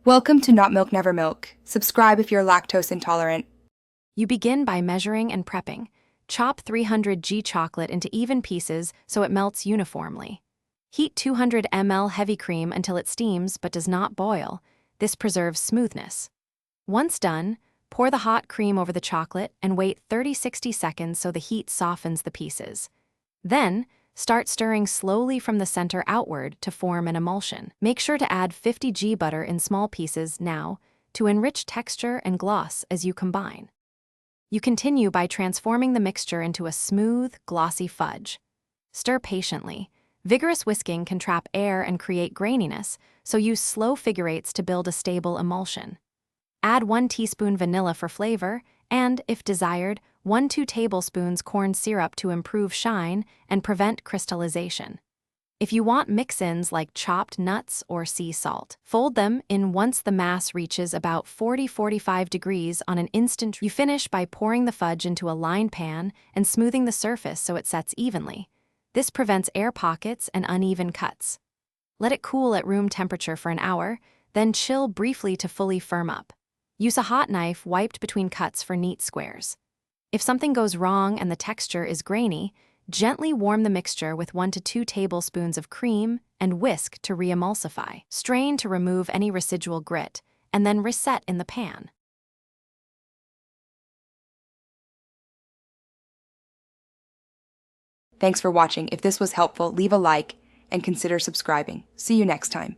Welcome to Not Milk Never Milk. Subscribe if you're lactose intolerant. You begin by measuring and prepping. Chop 300 g chocolate into even pieces so it melts uniformly. Heat 200 ml heavy cream until it steams but does not boil. This preserves smoothness. Once done, pour the hot cream over the chocolate and wait 30-60 seconds so the heat softens the pieces. Then, start stirring slowly from the center outward to form an emulsion. Make sure to add 50 g butter in small pieces now to enrich texture and gloss as you combine. You continue by transforming the mixture into a smooth, glossy fudge. Stir patiently. Vigorous whisking can trap air and create graininess, so use slow figure eights to build a stable emulsion. Add 1 teaspoon vanilla for flavor, and, if desired, 1-2 tablespoons corn syrup to improve shine and prevent crystallization. If you want mix-ins like chopped nuts or sea salt, fold them in once the mass reaches about 40-45 degrees on an instant. You finish by pouring the fudge into a lined pan and smoothing the surface so it sets evenly. This prevents air pockets and uneven cuts. Let it cool at room temperature for an hour, then chill briefly to fully firm up. Use a hot knife wiped between cuts for neat squares. If something goes wrong and the texture is grainy, gently warm the mixture with 1 to 2 tablespoons of cream and whisk to re-emulsify. Strain to remove any residual grit, and then reset in the pan. Thanks for watching. If this was helpful, leave a like and consider subscribing. See you next time.